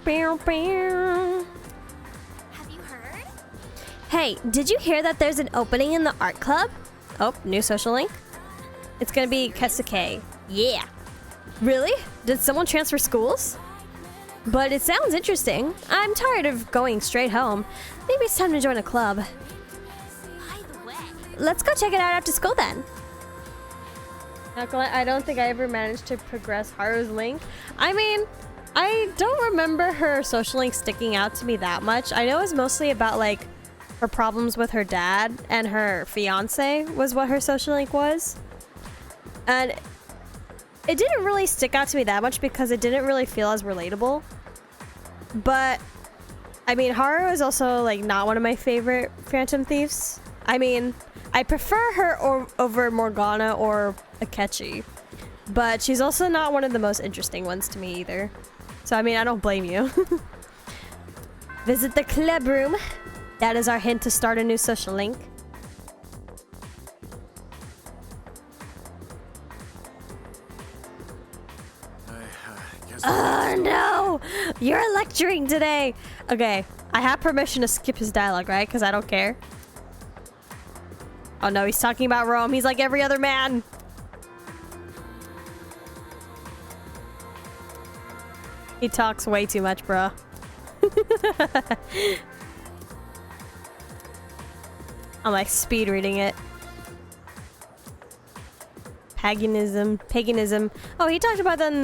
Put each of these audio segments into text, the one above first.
Have you heard? Hey, did you hear that there's an opening in the art club? Oh, new social link. It's gonna be Kesuke. Yeah. Really? Did someone transfer schools? But it sounds interesting. I'm tired of going straight home. Maybe it's time to join a club. By the way, Let's go check it out after school then. I don't think I ever managed to progress Haru's link. I mean, I don't remember her social link sticking out to me that much. I know it was mostly about like her problems with her dad and her fiance was what her social link was. And it didn't really stick out to me that much because it didn't really feel as relatable. But I mean, Haru is also like not one of my favorite Phantom Thieves. I mean, I prefer her over Morgana or Akechi, but she's also not one of the most interesting ones to me either. So I mean, I don't blame you. Visit the club room. That is our hint to start a new social link. Oh no! You're lecturing today! Okay, I have permission to skip his dialogue, right? Because I don't care. Oh no, he's talking about Rome. He's like every other man. He talks way too much, bruh. I'm like speed reading it. Paganism. Oh, he talked about that in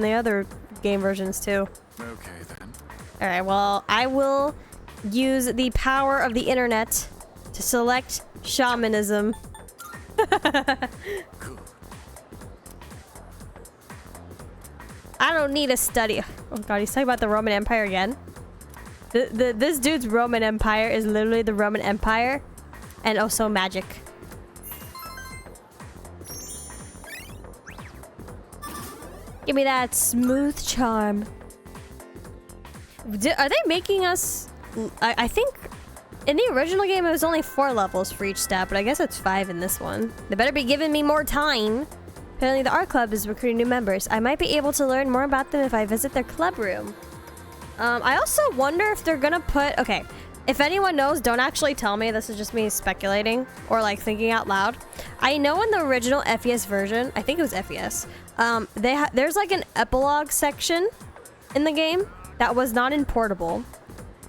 the other game versions too. Okay then. All right. Well, I will use the power of the internet to select shamanism. Cool. I don't need a study. Oh god, he's talking about the Roman Empire again. This dude's Roman Empire is literally the Roman Empire, and also magic. Give me that smooth charm. Are they making us... I think in the original game it was only 4 levels for each stat, but I guess it's 5 in this one. They better be giving me more time. Apparently the art club is recruiting new members. I might be able to learn more about them if I visit their club room. I also wonder if they're gonna put... Okay, if anyone knows, don't actually tell me. This is just me speculating or like thinking out loud. I know in the original FES version, I think it was FES, there's like an epilogue section in the game that was not in Portable.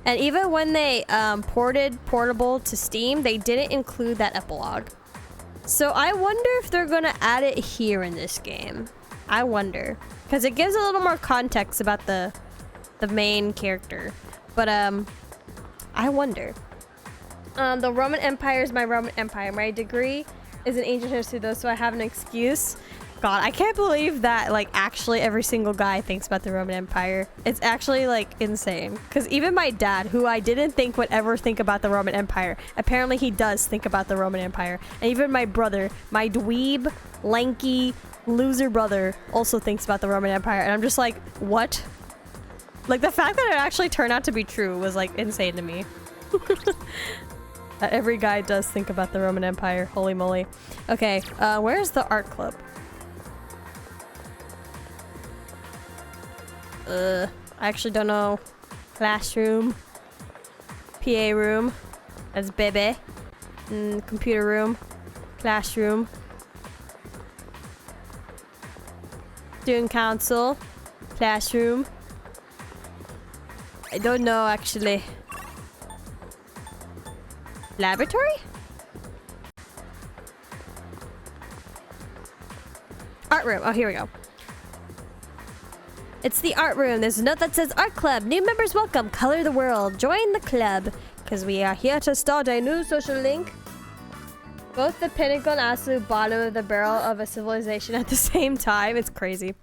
And even when they ported Portable to Steam, they didn't include that epilogue. So I wonder if they're gonna add it here in this game. I wonder. Because it gives a little more context about the main character. But I wonder. The Roman Empire is my Roman Empire. My degree is in ancient history though, so I have an excuse. God, I can't believe that like actually every single guy thinks about the Roman Empire. It's actually like insane. Because even my dad, who I didn't think would ever think about the Roman Empire, apparently he does think about the Roman Empire. And even my brother, my dweeb, lanky, loser brother, also thinks about the Roman Empire. And I'm just like, what? Like the fact that it actually turned out to be true was like insane to me. That every guy does think about the Roman Empire. Holy moly. Okay, where's the art club? I actually don't know. Classroom. PA room. That's baby. Computer room. Classroom. Student council. Classroom. I don't know actually. Laboratory? Art room. Oh, here we go. It's the art room. There's a note that says Art Club. New members welcome. Color the world. Join the club. Because we are here to start a new social link. Both the pinnacle and absolute bottom of the barrel of a civilization at the same time. It's crazy.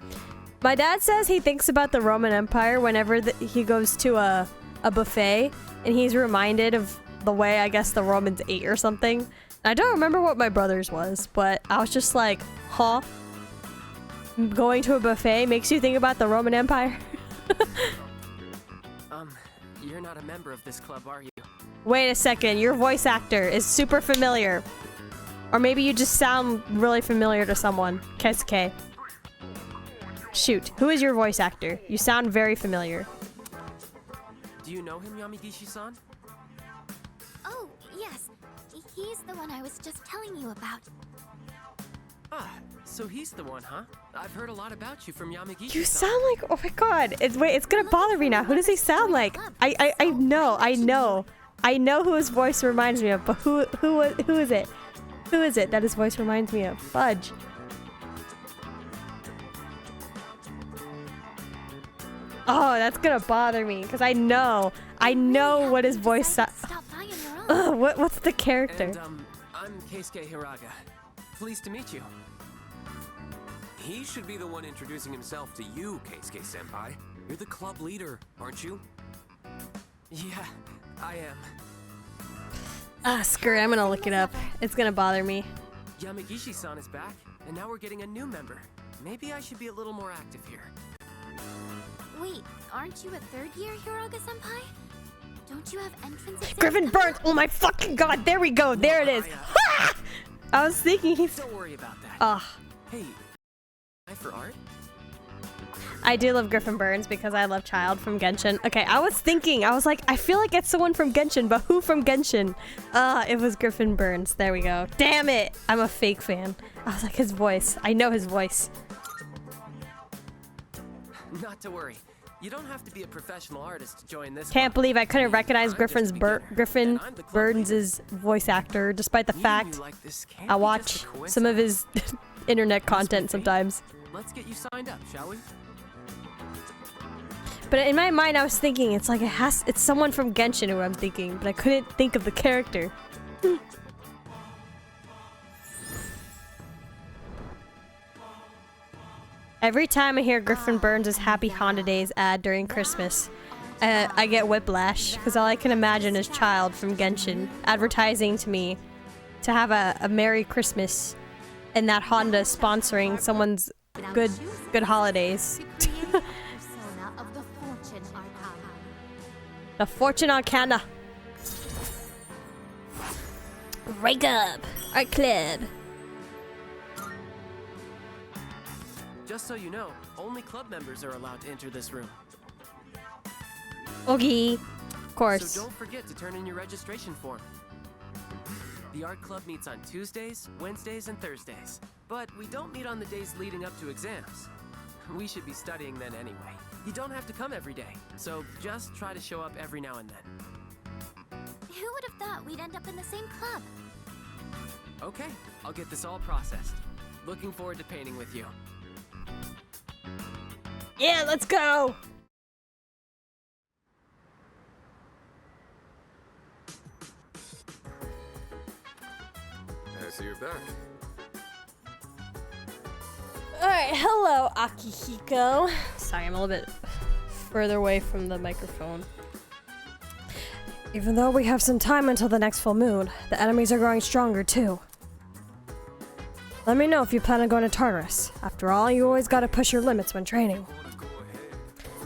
My dad says he thinks about the Roman Empire whenever he goes to a buffet. And he's reminded of the way, I guess, the Romans ate or something. I don't remember what my brother's was. But I was just like, huh? Going to a buffet makes you think about the Roman Empire? You're not a member of this club, are you? Wait a second, your voice actor is super familiar. Or maybe you just sound really familiar to someone. Kesuke. Shoot, who is your voice actor? You sound very familiar. Do you know him, Yamigishi-san? Oh, yes. He's the one I was just telling you about. Ah, so he's the one, huh? I've heard a lot about you from Yamigishi-san. You sound like, oh my god. It's gonna bother me now. Who does he sound like? I know who his voice reminds me of, but who is it? Who is it that his voice reminds me of? Fudge. Oh, that's gonna bother me because I know what his voice sounds. What's the character? And, I'm Keisuke Hiraga. Pleased to meet you. He should be the one introducing himself to you, Keisuke-senpai. You're the club leader, aren't you? Yeah, I am. Ah, screw it. I'm gonna look it up. It's gonna bother me. Yamigishi-san is back, and now we're getting a new member. Maybe I should be a little more active here. Wait, aren't you a third-year Hiraga-senpai? Don't you have entrance exams? Griffin Burns! Oh my fucking god! There we go! There it is! I was thinking he's... Don't worry about that. Ugh. Hey, eye for art? I do love Griffin Burns because I love Child from Genshin. Okay, I was like, I feel like it's someone from Genshin, but who from Genshin? It was Griffin Burns. There we go. Damn it! I'm a fake fan. I was like, his voice. I know his voice. Not to worry. You don't have to be a professional artist to join this. Can't believe I couldn't recognize I'm Griffin Burns' voice actor, despite the fact I watch some of his internet content sometimes. Let's get you signed up, shall we? But in my mind, I was thinking it's like it's someone from Genshin who I'm thinking, but I couldn't think of the character. Every time I hear Griffin Burns' Happy Honda Days ad during Christmas, I get whiplash, because all I can imagine is Child from Genshin advertising to me to have a Merry Christmas and that Honda sponsoring someone's good holidays. The Fortune Arcana. Wake up! Art Club. Just so you know, only club members are allowed to enter this room. Okay. Of course. So don't forget to turn in your registration form. The art club meets on Tuesdays, Wednesdays, and Thursdays. But we don't meet on the days leading up to exams. We should be studying then anyway. You don't have to come every day, so just try to show up every now and then. Who would have thought we'd end up in the same club? Okay, I'll get this all processed. Looking forward to painting with you. Yeah, let's go! I see you're back. Alright, hello, Akihiko. Sorry, I'm a little bit further away from the microphone. Even though we have some time until the next full moon, the enemies are growing stronger too. Let me know if you plan on going to Tartarus. After all, you always gotta push your limits when training.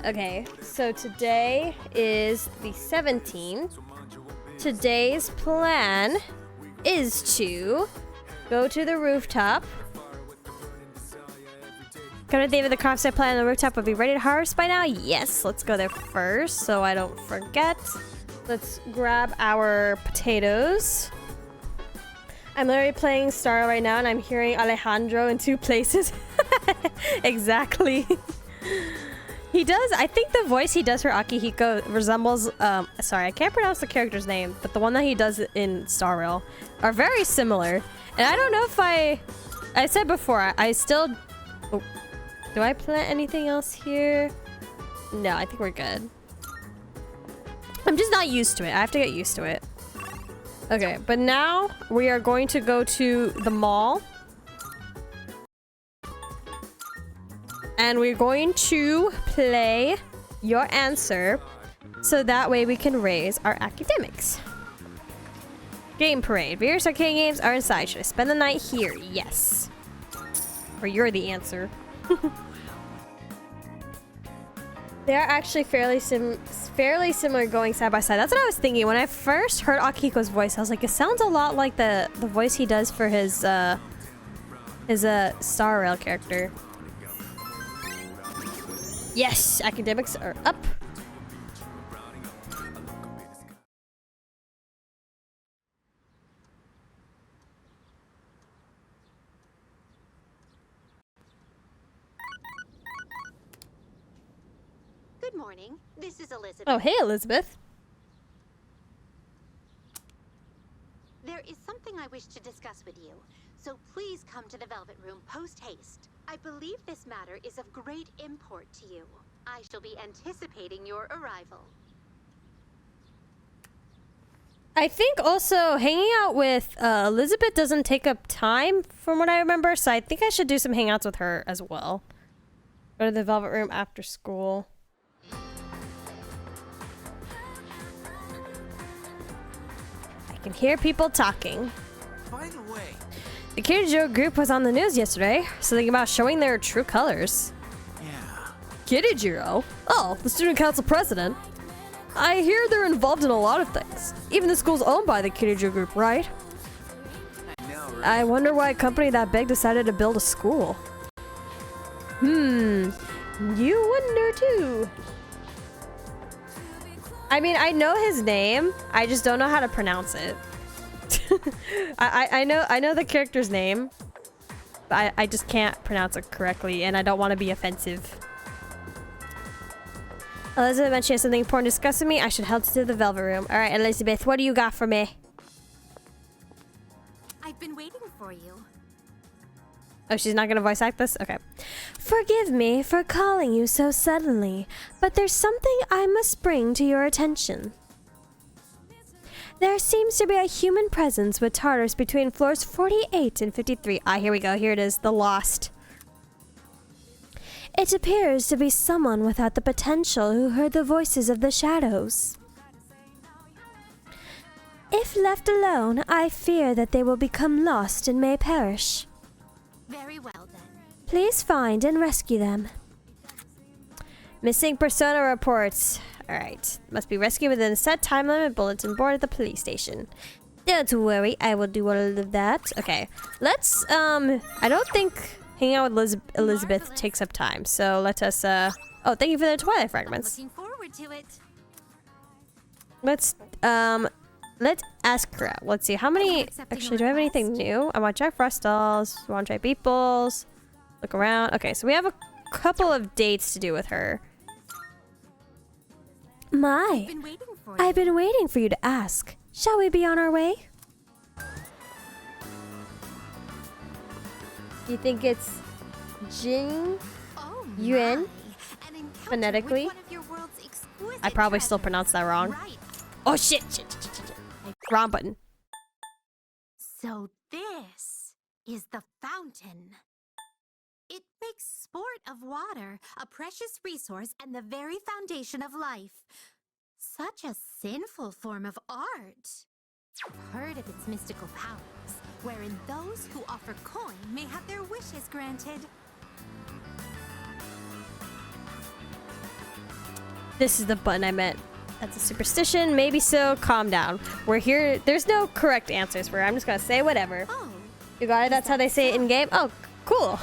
Okay, so today is the 17th. Today's plan is to go to the rooftop. Go to David the Craft plan on the rooftop. Will be ready to harvest by now? Yes, let's go there first so I don't forget. Let's grab our potatoes. I'm literally playing Star right now and I'm hearing Alejandro in 2 places. Exactly. He does, I think the voice he does for Akihiko resembles, sorry, I can't pronounce the character's name, but the one that he does in Star Rail are very similar. And I don't know if I said before, I still, oh, do I plant anything else here? No, I think we're good. I'm just not used to it. I have to get used to it. Okay, but now we are going to go to the mall. And we're going to play your answer so that way we can raise our academics. Game parade. Various arcade games are inside. Should I spend the night here? Yes. Or you're the answer. They're actually fairly similar going side by side. That's what I was thinking. When I first heard Akihiko's voice, I was like, it sounds a lot like the voice he does for his Star Rail character. Yes, academics are up. Good morning. This is Elizabeth. Oh, hey, Elizabeth. There is something I wish to discuss with you, so please come to the Velvet Room post-haste. I believe this matter is of great import to you. I shall be anticipating your arrival. I think also hanging out with Elizabeth doesn't take up time from what I remember, so I think I should do some hangouts with her as well. Go to the Velvet Room after school. I can hear people talking. By the way, The PNGtuber group was on the news yesterday, something about showing their true colors. yeah. PNGtuber? Oh, the student council president. I hear they're involved in a lot of things. Even the school's owned by the PNGtuber group, right? I know, right? I wonder why a company that big decided to build a school. You wonder too. I mean, I know his name. I just don't know how to pronounce it. I know the character's name, but I just can't pronounce it correctly, and I don't want to be offensive. Elizabeth mentioned she has something important to discuss with me. I should head to the Velvet Room. All right, Elizabeth, what do you got for me? I've been waiting for you. Oh, she's not gonna voice act this? Okay. Forgive me for calling you so suddenly, but there's something I must bring to your attention. There seems to be a human presence with Tartars between floors 48 and 53. Ah, here we go. Here it is. The Lost. It appears to be someone without the potential who heard the voices of the shadows. If left alone, I fear that they will become lost and may perish. Very well then. Please find and rescue them. Missing persona reports. Alright. Must be rescued within a set time limit. Bulletin board at the police station. Don't worry, I will do all of that. Okay. Let's, I don't think hanging out with Elizabeth Marvelous. takes up time. So let us, oh, thank you for the Twilight I'm fragments. looking forward to it. Let's ask her out. Let's see. How many, actually, do I have anything new? I want to try Frost Dolls. I want to try Beeples. Look around. Okay, so we have a couple of dates to do with her. My, Been waiting for you. I've been waiting for you to ask. Shall we be on our way? Do you think it's Jing? Oh Yuan? my. An encounter Phonetically? with one of your world's exquisite I probably still treasures. pronounced that wrong. Right. Oh shit! Wrong button. So this is the fountain. It makes sport of water, a precious resource and the very foundation of life. Such a sinful form of art. I've heard of its mystical powers, wherein those who offer coin may have their wishes granted. This is the button I meant. That's a superstition. Maybe so. Calm down. We're here. There's no correct answers for it. I'm just gonna say whatever. Oh, You got it? That's how they say it in game? Oh, cool.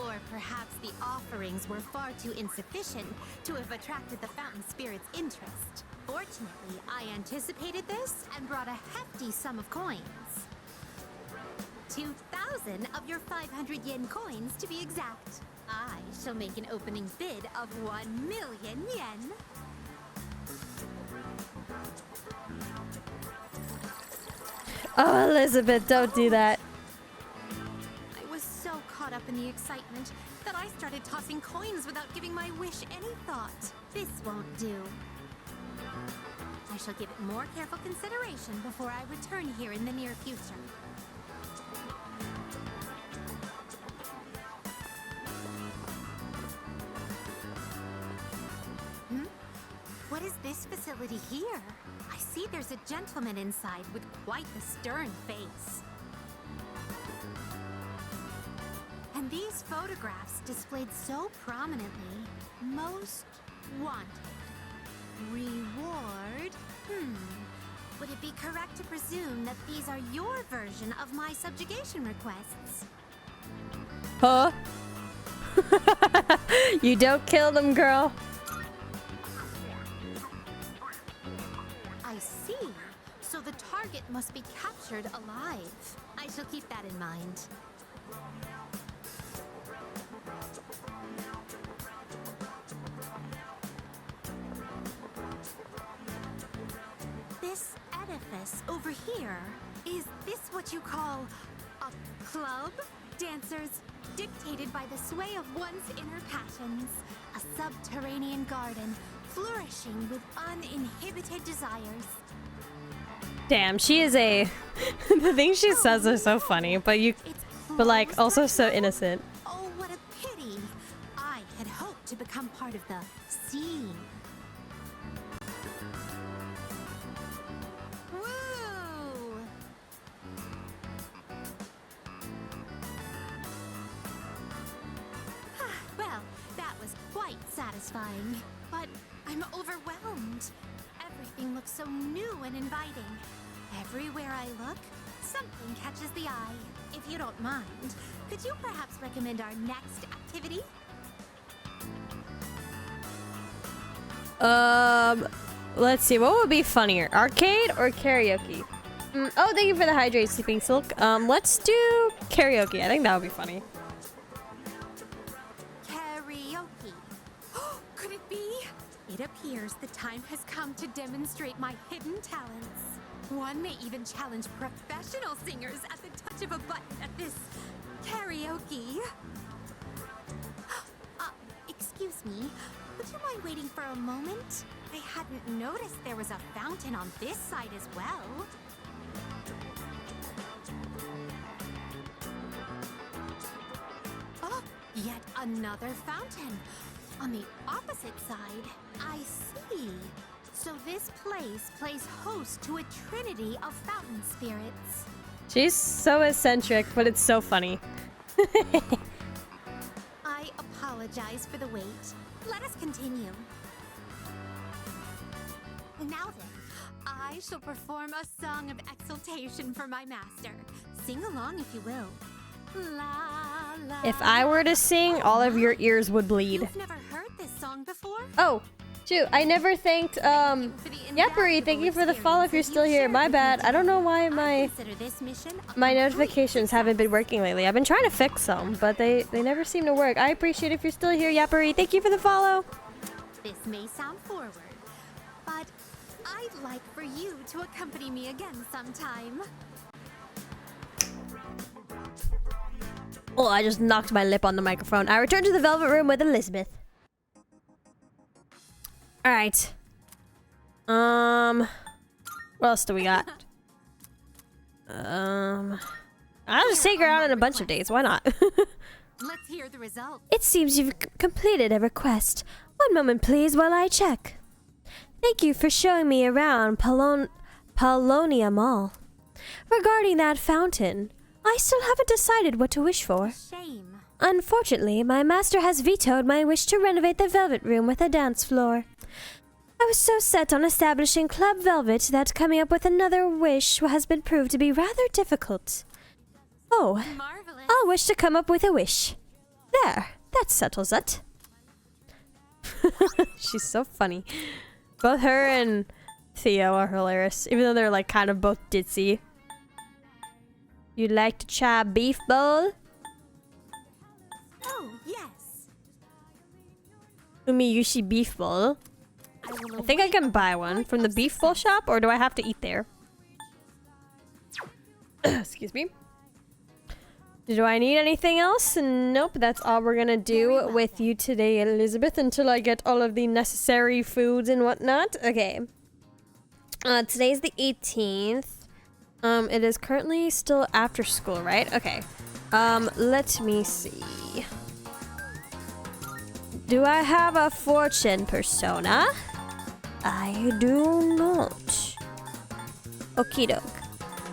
or perhaps the offerings were far too insufficient to have attracted the fountain spirit's interest. Fortunately, I anticipated this and brought a hefty sum of coins. 2,000 of your 500 yen coins to be exact. I shall make an opening bid of 1 million yen. Oh, Elizabeth, don't do that. I was so caught up in the excitement that I started tossing coins without giving my wish any thought. This won't do. I shall give it more careful consideration before I return here in the near future. What is this facility here? I see there's a gentleman inside with quite the stern face. And these photographs displayed so prominently. Most wanted. Reward? Would it be correct to presume that these are your version of my subjugation requests? Huh? You don't kill them, girl. I see. So the target must be captured alive. I shall keep that in mind. edifice over here. Is this what you call a club? Dancers dictated by the sway of one's inner passions. A subterranean garden flourishing with uninhibited desires. Damn, she is a... the things she says are so funny, but like, also so innocent. Oh, what a pity. I had hoped to become part of the scene. Woo! Well, that was quite satisfying. But I'm overwhelmed. Everything looks so new and inviting. Everywhere I look, something catches the eye. If you don't mind, could you perhaps recommend our next activity? Let's see, what would be funnier, arcade or karaoke? Oh, thank you for the hydrate, Sleeping Silk. Let's do karaoke. I think that would be funny. Karaoke. Could it be? It appears the time has come to demonstrate my hidden talents. One may even challenge professional singers at the touch of a button at this karaoke. Excuse me, would you mind waiting for a moment? I hadn't noticed there was a fountain on this side as well. Oh, yet another fountain. On the opposite side, I see. So this place plays host to a trinity of fountain spirits. She's so eccentric, but it's so funny. I apologize for the wait. Let us continue. Now then, I shall perform a song of exultation for my master. Sing along if you will. La, la, If I were to sing, all of your ears would bleed. You've never heard this song before? Oh, shoot, I never thanked, Yappery, thank you for the follow if you're still here. My bad. I don't know why my notifications haven't been working lately. I've been trying to fix them, but they never seem to work. I appreciate if you're still here, Yappery. Thank you for the follow. This may sound forward, but I'd like for you to accompany me again sometime. Oh, I just knocked my lip on the microphone. I returned to the Velvet Room with Elizabeth. Alright. What else do we got? I'll just take her out on a bunch of dates. Why not? Let's hear the result. It seems you've completed a request. One moment, please, while I check. Thank you for showing me around Polonia Mall. Regarding that fountain, I still haven't decided what to wish for. Shame. Unfortunately, my master has vetoed my wish to renovate the Velvet Room with a dance floor. I was so set on establishing Club Velvet that coming up with another wish has been proved to be rather difficult. Oh, Marvelous. I'll wish to come up with a wish. There, that settles it. She's so funny. Both her and Theo are hilarious, even though they're like kind of both ditzy. You'd like to try beef bowl? Oh, yes. Umiyushi beef bowl. I think I can buy one from the beef bowl shop, or do I have to eat there? Excuse me. Do I need anything else? Nope, that's all we're gonna do with you today, Elizabeth, until I get all of the necessary foods and whatnot. Okay. Today's the 18th. It is currently still after school, right? Okay. Let me see. Do I have a fortune persona? I do not. Okie doke.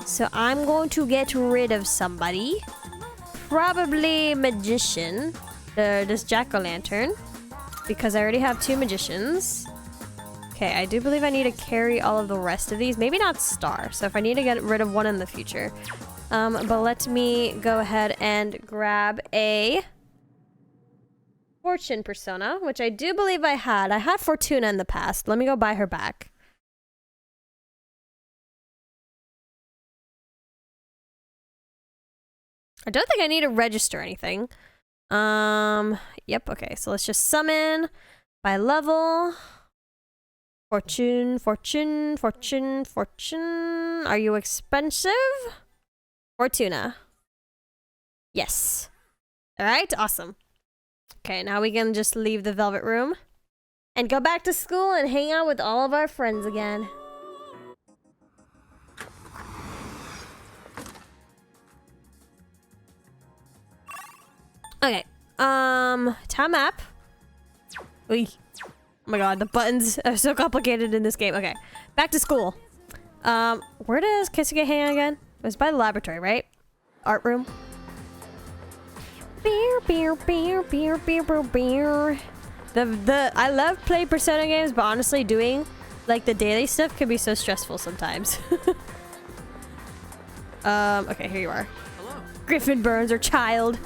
So I'm going to get rid of somebody. Probably magician. This jack-o'-lantern. Because I already have 2 magicians. Okay, I do believe I need to carry all of the rest of these. Maybe not Star. So if I need to get rid of one in the future. But let me go ahead and grab a fortune persona, which I do believe I had. I had Fortuna in the past. Let me go buy her back. I don't think I need to register anything. Yep, okay. So let's just summon by level. Fortune, fortune, fortune, fortune. Are you expensive? Fortuna. Yes. Alright, awesome. Okay, now we can just leave the Velvet Room and go back to school and hang out with all of our friends again. Okay, time map. Oy. Oh my god, the buttons are so complicated in this game. Okay, back to school. Where does Keisuke hang out again? It was by the laboratory, right? Art room. Beer, beer, beer, beer, beer, beer, beer. I love playing Persona games, but honestly, doing like the daily stuff can be so stressful sometimes. Okay, here you are. Hello. Griffin Burns, or child.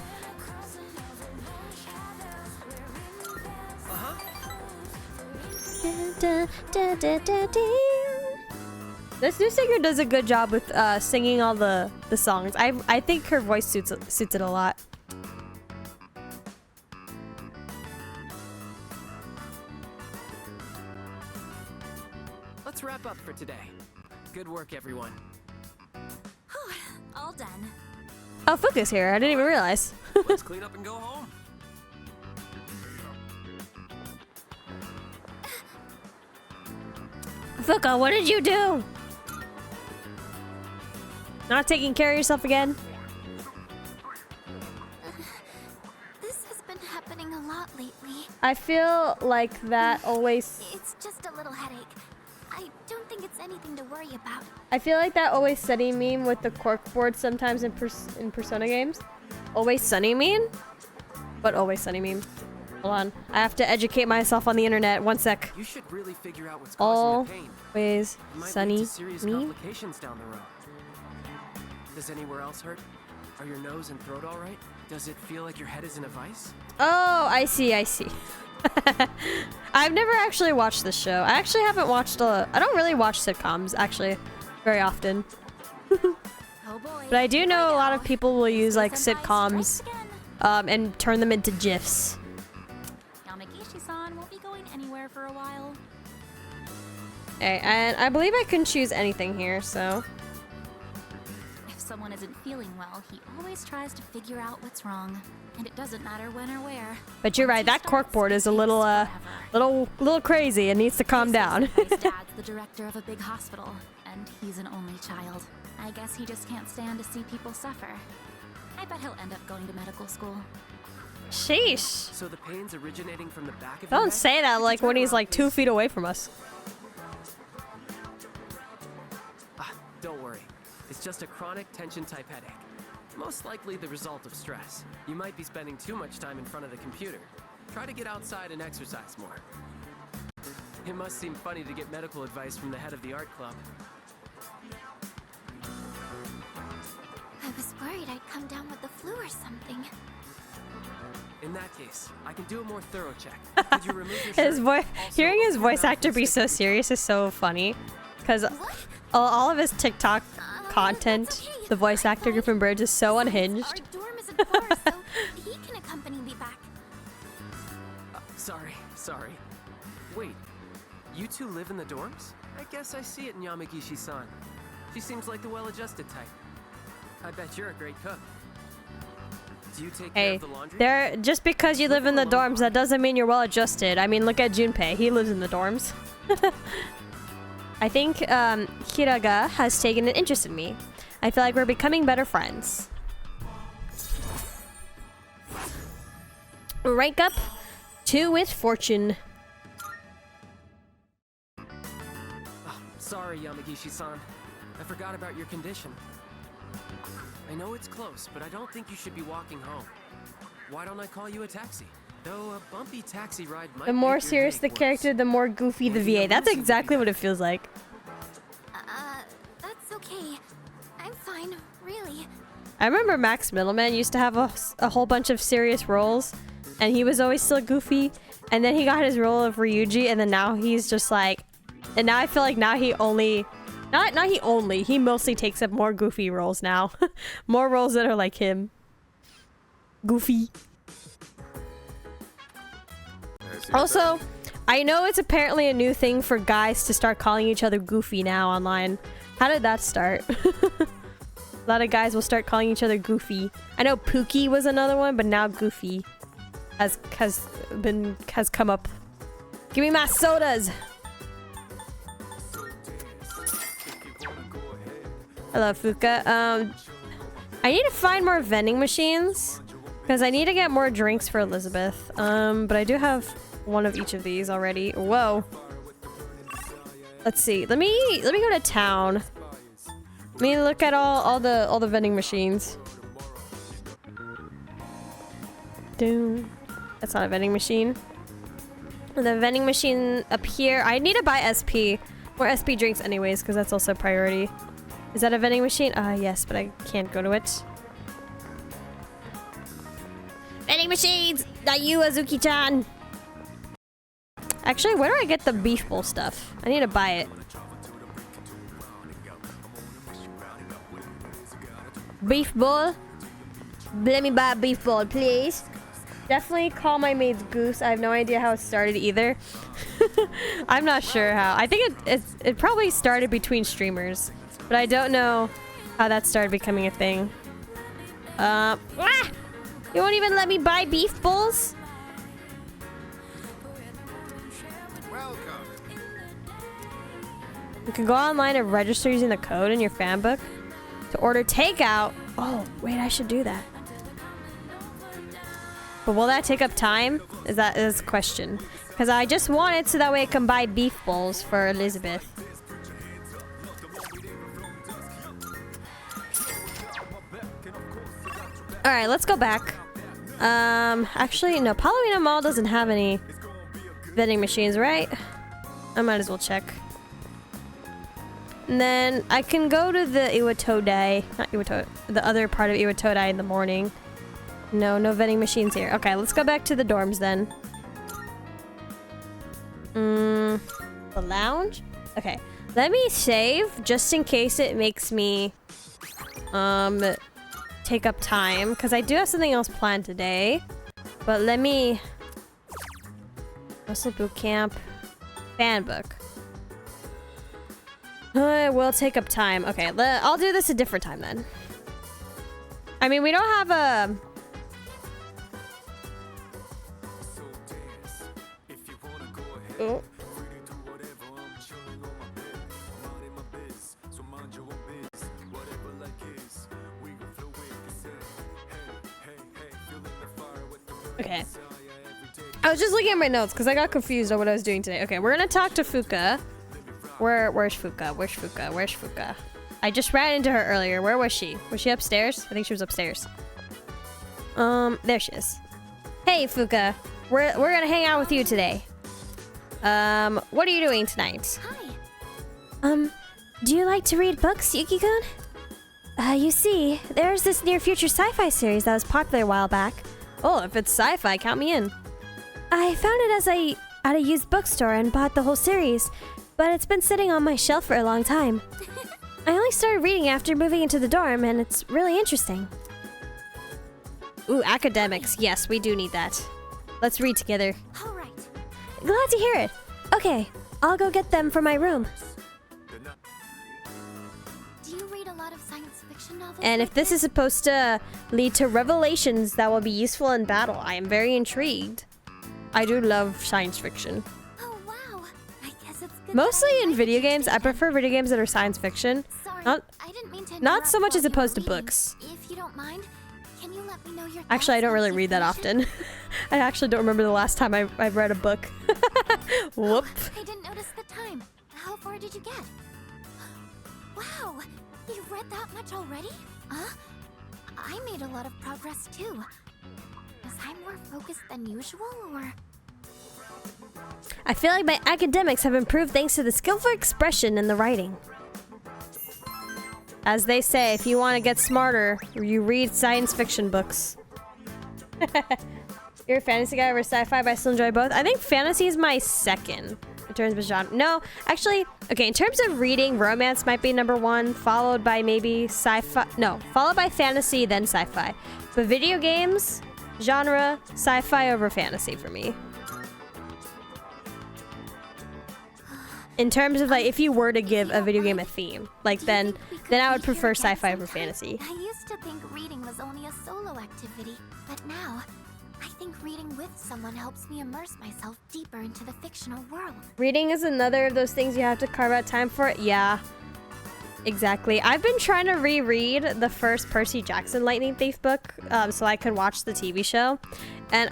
This new singer does a good job with singing all the songs. I think her voice suits it a lot. Let's wrap up for today. Good work, everyone. All done. Oh, Fuka's here. I didn't even realize. Let's clean up and go home. Fuka, what did you do? Not taking care of yourself again? This has been happening a lot lately. I feel like that always... It's just a little headache. I don't think it's anything to worry about. I feel like that Always Sunny meme with the corkboard sometimes in Persona games. Always Sunny meme? What Always Sunny meme? Hold on. I have to educate myself on the internet. One sec. You should really figure out what's causing the pain. Always It might lead Sunny to serious meme? complications down the road. Does anywhere else hurt? Are your nose and throat all right? Does it feel like your head is in a vice? Oh, I see, I see. I've never actually watched this show. I actually haven't watched I don't really watch sitcoms, actually, very often. Oh boy. But I do know a lot of people will use, like, Senpai sitcoms, strikes again. and turn them into GIFs. Yamagishi-san won't be going anywhere for a while. Okay, and I believe I can choose anything here, so... If someone isn't feeling well, he always tries to figure out what's wrong. And it doesn't matter when or where. But you're right, that corkboard is a little, little crazy and needs to calm down. Senpai's dad's the director of a big hospital, and he's an only child. I guess he just can't stand to see people suffer. I bet he'll end up going to medical school. Sheesh. So the pain's originating from the back of your Don't head? say that like when he's like 2 feet away from us. Don't worry. It's just a chronic tension type headache. Most likely the result of stress. You might be spending too much time in front of the computer. Try to get outside and exercise more. It must seem funny to get medical advice from the head of the art club. I was worried I'd come down with the flu or something. In that case, I can do a more thorough check. Could you remove your His shirt? voice, Also, hearing his open your voice mouth actor and be stick so your serious is so funny. Because What? all of his TikTok content, That's okay. the voice I actor thought- Griffin Burns is so unhinged. Our dorm isn't far, so he can accompany me back. Sorry. Wait, you two live in the dorms? I guess I see it in Yamagishi-san. She seems like the well-adjusted type. I bet you're a great cook. Do you take care Hey, of the laundry? just because you live in the dorms, that doesn't mean you're well adjusted. I mean, look at Junpei. He lives in the dorms. I think Hiraga has taken an interest in me. I feel like we're becoming better friends. Rank up 2 with fortune. Sorry, Yamagishi-san. I forgot about your condition. I know it's close, but I don't think you should be walking home. Why don't I call you a taxi? Though a bumpy taxi ride might The more make your serious the headache character, worse. the more goofy the VA. That's exactly what it feels like. That's okay. I'm fine, really. I remember Max Middleman used to have a whole bunch of serious roles, and he was always still goofy. And then he got his role of Ryuji, and then now he's just like, and now I feel like now he only, he mostly takes up more goofy roles now, more roles that are like him, goofy. Also, I know it's apparently a new thing for guys to start calling each other Goofy now online. How did that start? A lot of guys will start calling each other Goofy. I know Pookie was another one, but now Goofy has come up. Give me my sodas. Hello, Fuka. I need to find more vending machines because I need to get more drinks for Elizabeth. But I do have one of each of these already. Whoa. Let's see. Let me go to town. Let me look at all the vending machines. Doom. That's not a vending machine. The vending machine up here. I need to buy SP. More SP drinks anyways, because that's also a priority. Is that a vending machine? Yes, but I can't go to it. Vending machines! Not you, Azuki-chan! Actually, where do I get the beef bowl stuff? I need to buy it. Beef bowl? Let me buy a beef bowl, please. Definitely call my maids Goose. I have no idea how it started either. I'm not sure how. I think it probably started between streamers. But I don't know how that started becoming a thing. You won't even let me buy beef bowls? You can go online and register using the code in your fan book to order takeout. Oh, wait, I should do that. But will that take up time? Is the question. Because I just want it so that way I can buy beef bowls for Elizabeth. Alright, let's go back. Actually, no, Palomino Mall doesn't have any vending machines, right? I might as well check. And then I can go to the Iwatodai, not Iwatodai, the other part of Iwatodai in the morning. No vending machines here. Okay, let's go back to the dorms then. The lounge? Okay, let me save just in case it makes me take up time, because I do have something else planned today. But let me... Muscle boot camp. Fan book. It will take up time. Okay, I'll do this a different time then. I mean, we don't have a... Oh. Okay. I was just looking at my notes because I got confused on what I was doing today. Okay, we're gonna talk to Fuka. Where's Fuka? Where's Fuka? Where's Fuka? I just ran into her earlier. Where was she? Was she upstairs? I think she was upstairs. There she is. Hey, Fuka. We're gonna hang out with you today. What are you doing tonight? Hi. Do you like to read books, Yuki-kun? You see, there's this near future sci-fi series that was popular a while back. Oh, if it's sci-fi, count me in. I found it at a used bookstore and bought the whole series, but it's been sitting on my shelf for a long time. I only started reading after moving into the dorm, and it's really interesting. Ooh, academics. Yes, we do need that. Let's read together. All right. Glad to hear it. Okay, I'll go get them from my room. Do you read a lot of science fiction novels? And if this is supposed to lead to revelations that will be useful in battle, I am very intrigued. I do love science fiction. Oh wow. I guess it's good. Mostly in video games. I prefer video games that are science fiction. Sorry, Not I didn't mean to not so much as interrupt while opposed to you were books. reading. If you don't mind, can you let me know your Actually, I thoughts don't really once you read that finish it? often. I actually don't remember the last time I've read a book. Whoop. I didn't notice the time. How far did you get? Wow, you've read that much already? Huh? I made a lot of progress too. Was I more focused than usual, or? I feel like my academics have improved thanks to the skillful expression in the writing. As they say, if you want to get smarter, you read science fiction books. You're a fantasy guy over sci-fi, but I still enjoy both. I think fantasy is my second in terms of genre. No, actually, okay, in terms of reading, romance might be number one, followed by maybe sci-fi. No, followed by fantasy, then sci-fi. But video games, genre, sci-fi over fantasy for me. in terms of like if you were to give a video game a theme, like then I would prefer sci-fi over fantasy. I used to think reading was only a solo activity, but now I think reading with someone helps me immerse myself deeper into the fictional world. Reading is another of those things you have to carve out time for. Yeah, exactly. I've been trying to reread the first Percy Jackson Lightning Thief book so I could watch the TV show. And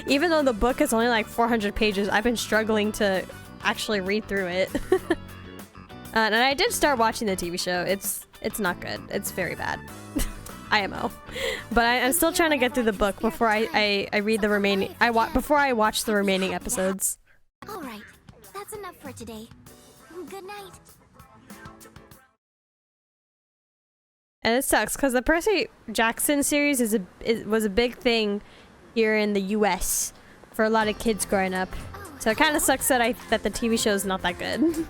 even though the book is only like 400 pages, I've been struggling to actually read through it. And I did start watching the TV show. It's not good. It's very bad. IMO. But I'm still trying to get through the book before I read the remaining. Before I watch the remaining episodes. All right, that's enough for today. Good night. And it sucks because the Percy Jackson series was a big thing here in the U.S. for a lot of kids growing up. So it kind of sucks that the TV show is not that good.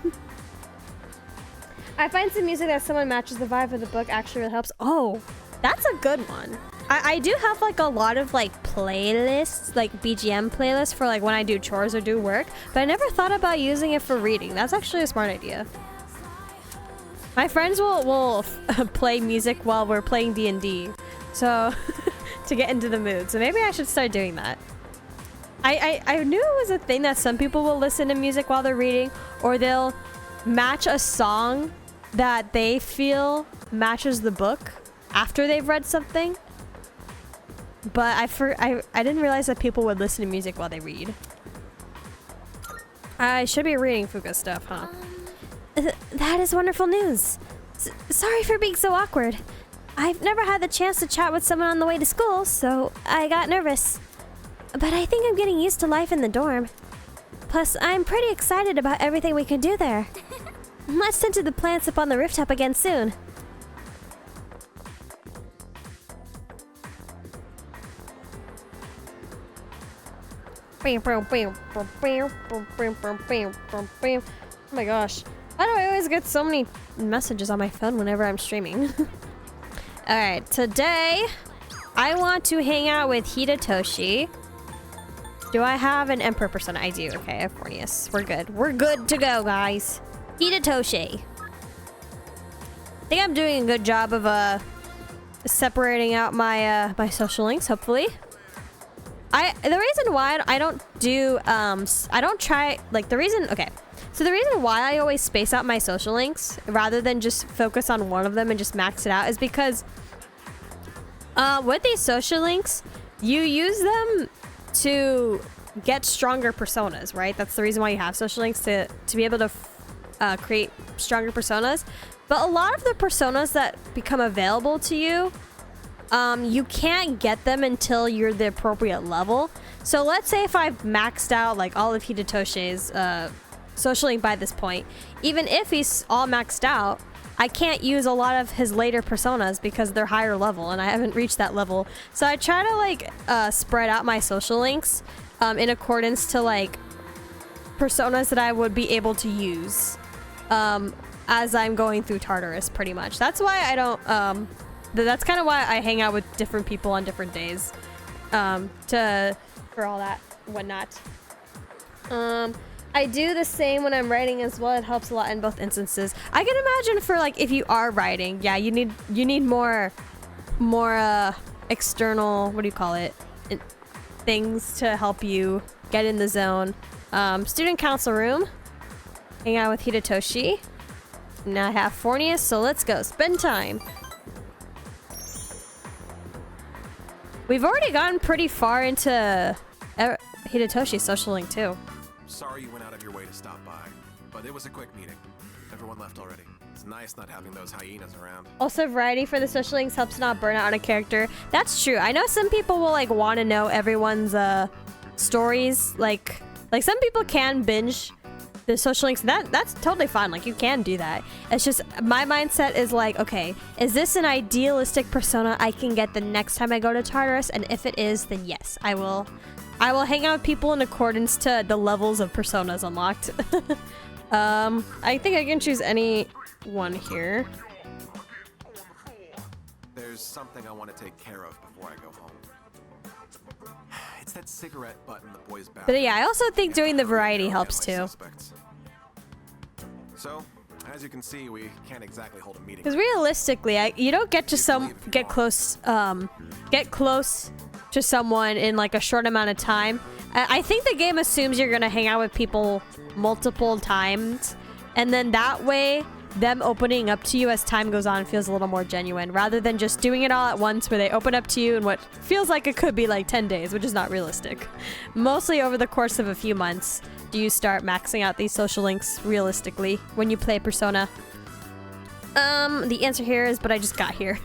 I find some music that someone matches the vibe of the book actually really helps. Oh, that's a good one. I do have like a lot of like playlists, like BGM playlists for like when I do chores or do work, but I never thought about using it for reading. That's actually a smart idea. My friends will play music while we're playing D&D, so to get into the mood. So maybe I should start doing that. I knew it was a thing that some people will listen to music while they're reading, or they'll match a song that they feel matches the book after they've read something. But I didn't realize that people would listen to music while they read. I should be reading Fuka stuff, huh? That is wonderful news. Sorry for being so awkward. I've never had the chance to chat with someone on the way to school, so I got nervous. But I think I'm getting used to life in the dorm. Plus, I'm pretty excited about everything we can do there. Let's tend to the plants up on the rooftop again soon. Oh my gosh. Why do I always get so many messages on my phone whenever I'm streaming? Alright, today I want to hang out with Hidetoshi. Do I have an Emperor persona? I do. Okay, Fornius. We're good. We're good to go, guys. Hidetoshi. I think I'm doing a good job of separating out my my social links, hopefully. The reason why I don't do I don't try like the reason why I always space out my social links rather than just focus on one of them and just max it out is because with these social links, you use them to get stronger personas, right? That's the reason why you have social links, to be able to create stronger personas. But a lot of the personas that become available to you, you can't get them until you're the appropriate level. So let's say if I've maxed out like all of Hidetoshi's social link by this point, even if he's all maxed out, I can't use a lot of his later personas because they're higher level and I haven't reached that level. So I try to like spread out my social links in accordance to like personas that I would be able to use as I'm going through Tartarus, pretty much. That's why I don't that's kind of why I hang out with different people on different days for all that whatnot. I do the same when I'm writing as well. It helps a lot in both instances. I can imagine for like if you are writing, yeah, you need more external, what do you call it, things to help you get in the zone. Student council room. Hang out with Hidetoshi. Now I have Fornius, so let's go spend time. We've already gotten pretty far into Hidetoshi's social link too. Sorry you went out of your way to stop by, but it was a quick meeting. Everyone left already. It's nice not having those hyenas around. Also, variety for the social links helps not burn out on a character. That's true. I know some people will like want to know everyone's stories. Like some people can binge the social links. That's totally fine. Like you can do that. It's just my mindset is like, okay, is this an idealistic persona I can get the next time I go to Tartarus? And if it is, then yes, I will hang out with people in accordance to the levels of personas unlocked. I think I can choose any one here. There's something I want to take care of before I go home. It's that cigarette butt in the boys' bathroom. But yeah, I also think doing the variety helps too. So, as you can see, we can't exactly hold a meeting. Because realistically, you don't get to get close to someone in like a short amount of time. I think the game assumes you're gonna hang out with people multiple times, and then that way, them opening up to you as time goes on feels a little more genuine, rather than just doing it all at once where they open up to you in what feels like it could be like 10 days, which is not realistic. Mostly over the course of a few months do you start maxing out these social links realistically when you play Persona. The answer here is, but I just got here.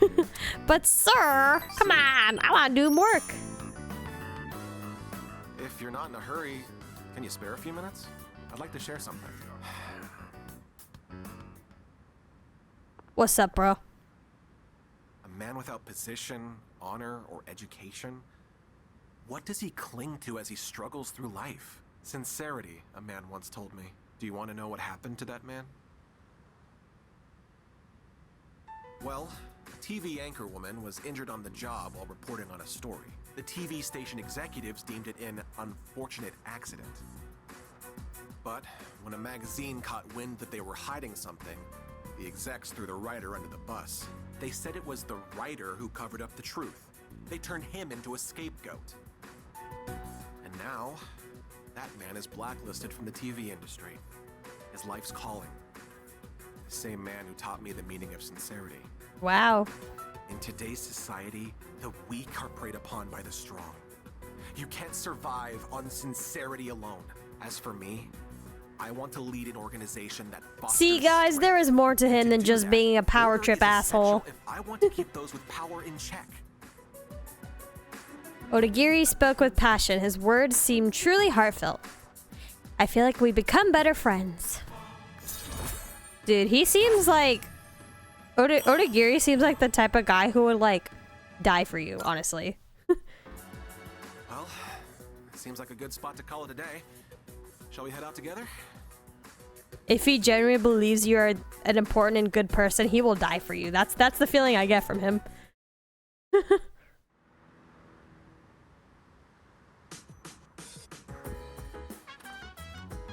But sir, come on, I want to do work. If you're not in a hurry, can you spare a few minutes? I'd like to share something. What's up, bro? A man without position, honor, or education? What does he cling to as he struggles through life? Sincerity, a man once told me. Do you want to know what happened to that man? Well, a TV anchorwoman was injured on the job while reporting on a story. The TV station executives deemed it an unfortunate accident. But when a magazine caught wind that they were hiding something, the execs threw the writer under the bus. They said it was the writer who covered up the truth. They turned him into a scapegoat. And now, that man is blacklisted from the TV industry. His life's calling. The same man who taught me the meaning of sincerity. Wow. In today's society, the weak are preyed upon by the strong. You can't survive on sincerity alone. As for me, I want to lead an organization that fosters See, guys, strength. there is more to him And than do just that, being a power order trip is essential asshole. If I want to keep those with power in check. Odagiri spoke with passion. His words seemed truly heartfelt. I feel like we become better friends. Dude, he seems like... Odagiri seems like the type of guy who would, like, die for you, honestly. Well, seems like a good spot to call it a day. Shall we head out together? If he genuinely believes you're an important and good person, he will die for you. That's the feeling I get from him.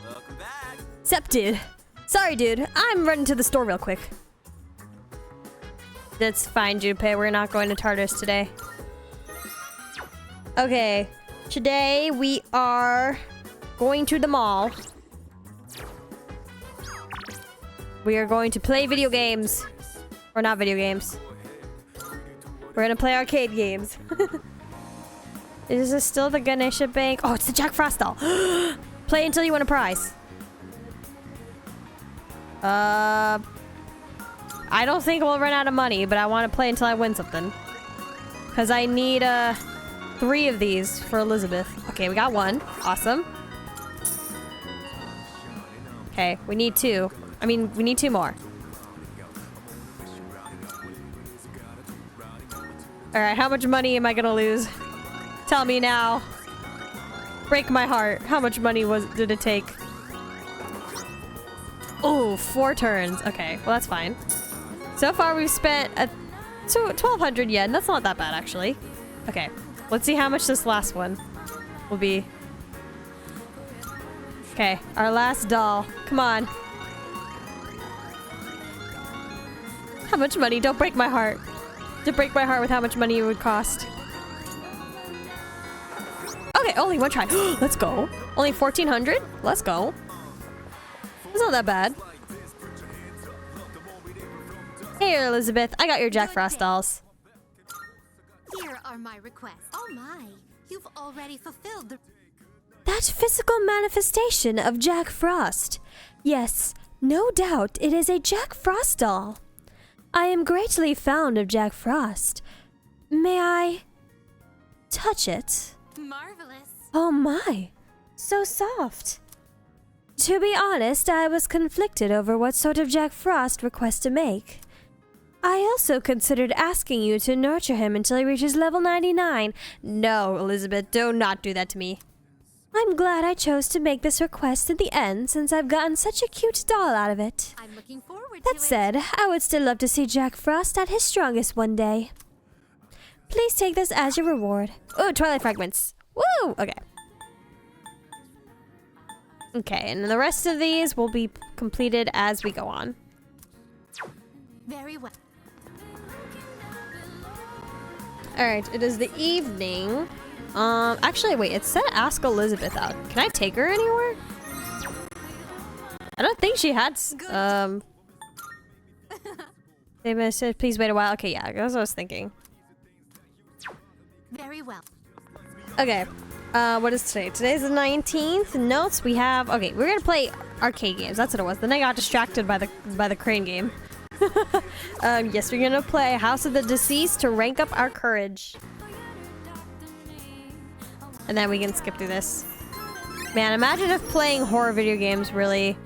Welcome back. Sup, dude. Sorry, dude. I'm running to the store real quick. That's fine, Junpei. We're not going to Tartarus today. Okay. Today, we are going to the mall. We are going to play video games. Or not video games. We're gonna play arcade games. Is this still the Ganesha Bank? Oh, it's the Jack Frost doll. Play until you win a prize. I don't think we'll run out of money, but I want to play until I win something. Because I need 3 of these for Elizabeth. Okay, we got 1. Awesome. Okay, we need 2. I mean, we need 2 more. Alright, how much money am I gonna lose? Tell me now. Break my heart. How much money did it take? Oh, 4 turns. Okay, well that's fine. So far we've spent 1,200 yen. That's not that bad, actually. Okay, let's see how much this last one will be. Okay, our last doll. Come on. How much money? Don't break my heart. To break my heart with how much money it would cost. Okay, only 1 try. Let's go. Only 1,400? Let's go. It's not that bad. Here, Elizabeth. I got your Jack Frost dolls. Here are my requests. Oh my, you've already fulfilled the... That physical manifestation of Jack Frost. Yes, no doubt it is a Jack Frost doll. I am greatly fond of Jack Frost. May I touch it? Marvelous. Oh my, so soft. To be honest, I was conflicted over what sort of Jack Frost request to make. I also considered asking you to nurture him until he reaches level 99. No, Elizabeth, do not do that to me. I'm glad I chose to make this request in the end, since I've gotten such a cute doll out of it. I'm looking forward to That it. said, I would still love to see Jack Frost at his strongest one day. Please take this as your reward. Oh, Twilight Fragments. Woo! Okay. Okay, and then the rest of these will be completed as we go on. Very well. Alright, it is the evening. Actually, wait, it said ask Elizabeth out. Can I take her anywhere? I don't think she had, they said, please wait a while. Okay, yeah, that's what I was thinking. Very well. Okay, what is today? Today's the 19th. Notes, we have, okay, we're gonna play arcade games. That's what it was. Then I got distracted by the crane game. Yes, we're gonna play House of the Deceased to rank up our courage. And then we can skip through this. Man, imagine if playing horror video games really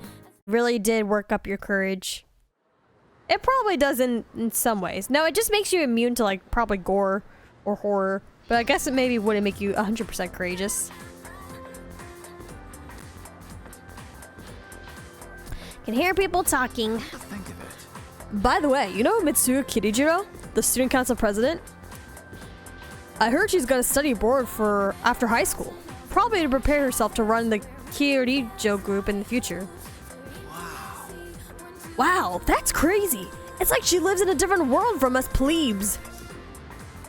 did work up your courage. It probably does in some ways. No, it just makes you immune to like probably gore or horror. But I guess it maybe wouldn't make you 100% courageous. Can hear people talking. Think of it. By the way, you know Mitsuya Kirijiro, the student council president? I heard she's gonna study abroad for after high school. Probably to prepare herself to run the Kiirijo group in the future. Wow, that's crazy. It's like she lives in a different world from us plebes.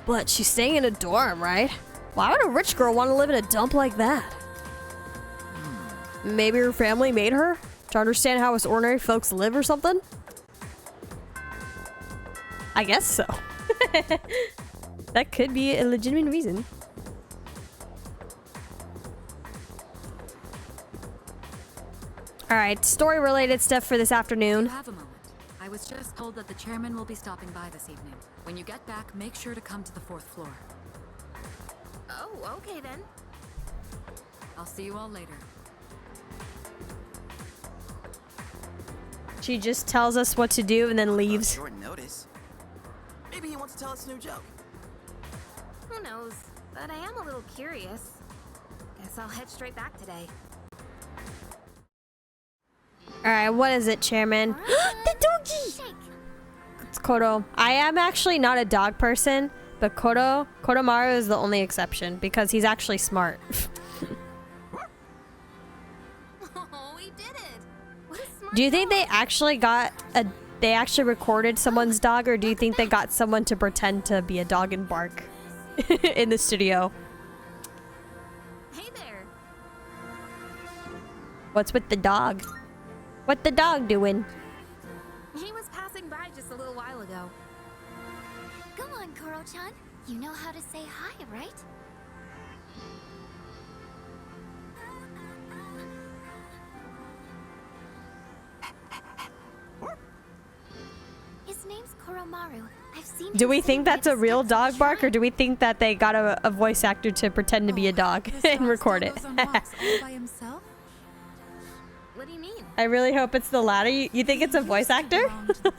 But she's staying in a dorm, right? Why would a rich girl want to live in a dump like that? Maybe her family made her? To understand how us ordinary folks live or something? I guess so. That could be a legitimate reason. Alright, story-related stuff for this afternoon. You have a moment. I was just told that the chairman will be stopping by this evening. When you get back, make sure to come to the 4th floor. Oh, okay then. I'll see you all later. She just tells us what to do and then leaves. Short notice. Maybe he wants to tell us a new joke. Who knows? But I am a little curious. Guess I'll head straight back today. Alright, what is it, Chairman? The doggy! Shake. It's Kodo. I am actually not a dog person, but Kodomaru is the only exception because he's actually smart. Oh, we did it! What a smart Do you think they dog. actually they actually recorded someone's dog, or do you think they got someone to pretend to be a dog and bark in the studio? Hey there! What's with the dog? What the dog doing? He was passing by just a little while ago. Go on, Koro-chan. You know how to say hi, right? His name's Koromaru. I've seen Do him we sitting think by that's the a real steps of the dog bark, or shrine. do we think that they got a voice actor to pretend to be a dog and record it? What do you mean? I really hope it's the latter. You think it's a voice actor? You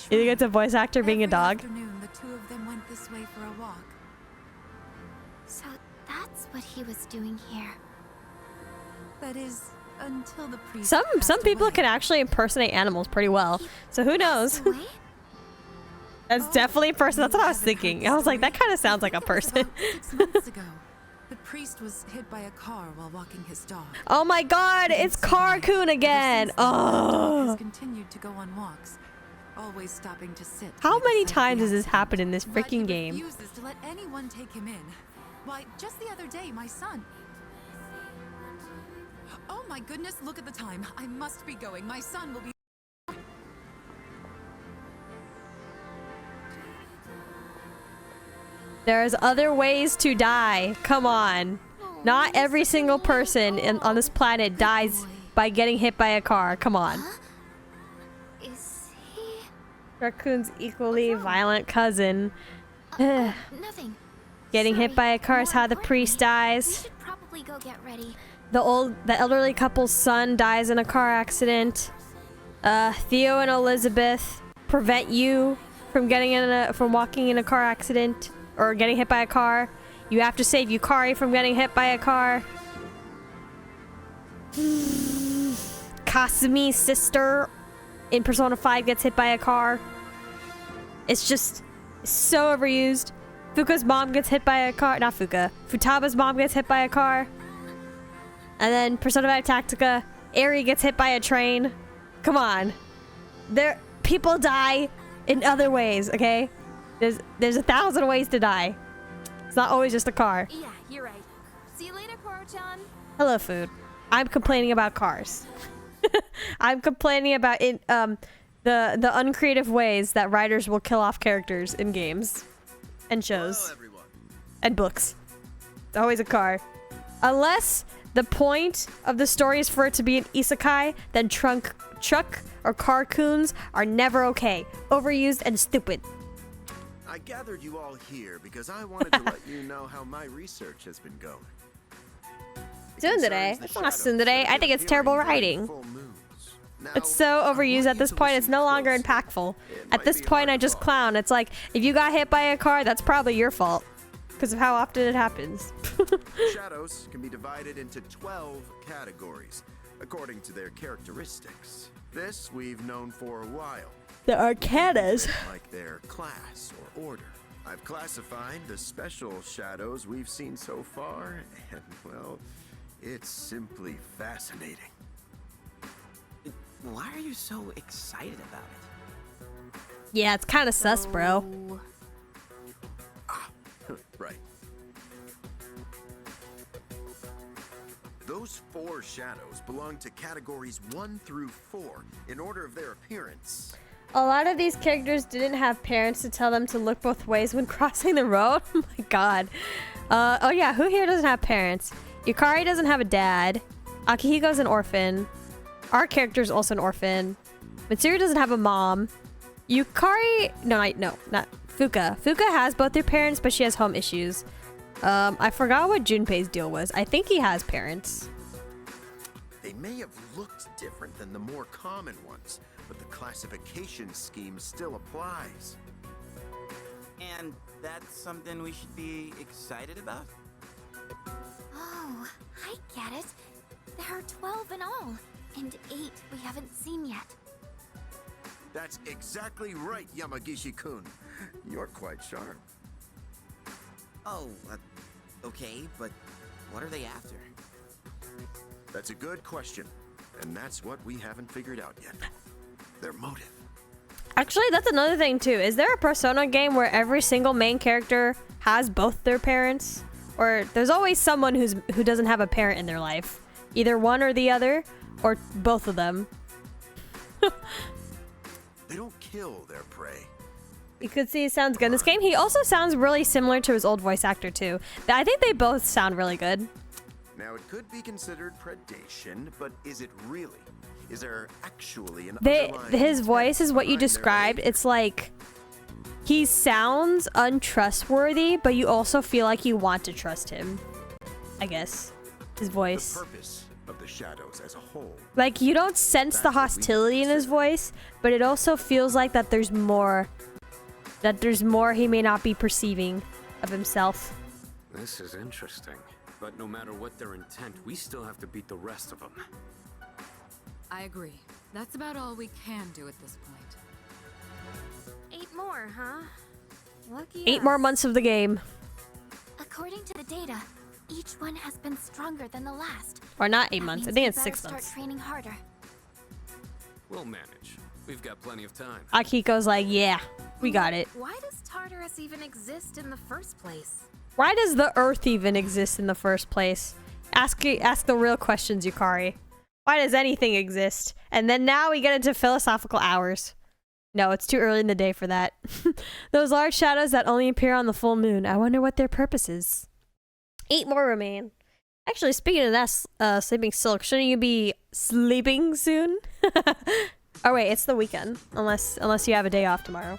think it's a voice actor being a dog? The two of them went this way for a walk. So that's what he was doing here. That is, until the priest Some people can actually impersonate animals pretty well. So who knows? Away? That's definitely a person. That's what I was thinking. I was like, that kind of sounds like a person. About 6 months ago, the priest was hit by a car while walking his dog. Oh my god, it's Carcoon again. Has Oh. continued to go on walks, always stopping to sit. How by the many side of times the has this accident. happened in this But he freaking game? refuses to let anyone take him in. Why, just the other day, my son. Oh my goodness, look at the time. I must be going. My son will be. There's other ways to die. Come on. Not every single person on this planet dies by getting hit by a car. Come on. Is he? Raccoon's equally violent cousin. Nothing. Getting hit Sorry, by a car is more how the priest importantly, We dies. should probably go get ready. The elderly couple's son dies in a car accident. Theo and Elizabeth prevent you from from walking in a car accident or getting hit by a car. You have to save Yukari from getting hit by a car. Kasumi's sister in Persona 5 gets hit by a car. It's just so overused. Fuka's mom gets hit by a car. Not Fuka. Futaba's mom gets hit by a car. And then Persona 5 Tactica, Eri gets hit by a train. Come on. People die in other ways, okay? There's 1,000 ways to die. It's not always just a car. Yeah, you're right. See you later, Koro-chan. Hello, food. I'm complaining about cars. I'm complaining about the uncreative ways that writers will kill off characters in games and shows. Hello, everyone. And books. It's always a car. Unless the point of the story is for it to be an isekai, then truck or carcoons are never okay. Overused and stupid. I gathered you all here because I wanted to let you know how my research has been going. Tsundere? It's not tsundere. I think it's terrible writing. It's so overused at this point, it's no longer impactful. At this point, I just clown. It's like, if you got hit by a car, that's probably your fault. Because of how often it happens. Shadows can be divided into 12 categories, according to their characteristics. This we've known for a while. The arcanas. Like their class or order. I've classified the special shadows we've seen so far, and well, it's simply fascinating. Why are you so excited about it? Yeah, it's kind of sus, bro. Right. Those 4 shadows belong to categories 1 through 4 in order of their appearance. A lot of these characters didn't have parents to tell them to look both ways when crossing the road. Oh my god. Oh yeah, who here doesn't have parents? Yukari doesn't have a dad. Akihiko's an orphan. Our character's also an orphan. Mitsuru doesn't have a mom. Yukari... No, not Fuka. Fuka has both their parents, but she has home issues. I forgot what Junpei's deal was. I think he has parents. They may have looked different than the more common ones, but the classification scheme still applies. And that's something we should be excited about? Oh, I get it. There are 12 in all, and 8 we haven't seen yet. That's exactly right, Yamagishi-kun. You're quite sharp. Oh, okay, but what are they after? That's a good question, and that's what we haven't figured out yet. Their motive. Actually, that's another thing too. Is there a Persona game where every single main character has both their parents? Or there's always someone who doesn't have a parent in their life. Either one or the other, or both of them. They don't kill their prey. You could see he sounds good in this game. He also sounds really similar to his old voice actor too. I think they both sound really good. Now, it could be considered predation, but is it really? Is there actually an his voice is what you described. It's like he sounds untrustworthy, but you also feel like you want to trust him. I guess his voice. The purpose of the shadows as a whole. Like you don't sense the hostility in his voice, but it also feels like that there's more. That there's more he may not be perceiving of himself. This is interesting. But no matter what their intent, we still have to beat the rest of them. I agree. That's about all we can do at this point. 8 more, huh? Lucky 8 more months of the game. According to the data, each one has been stronger than the last. Or not 8 That months. I means think we it's 6 better months. Start training harder. We'll manage. We've got plenty of time. Akiko's like, yeah, we got it. Why does Tartarus even exist in the first place? Why does the Earth even exist in the first place? Ask the real questions, Yukari. Why does anything exist? And then now we get into philosophical hours. No, it's too early in the day for that. Those large shadows that only appear on the full moon. I wonder what their purpose is. 8 more remain. Actually, speaking of that, sleeping silk, shouldn't you be sleeping soon? Oh wait, it's the weekend. Unless you have a day off tomorrow.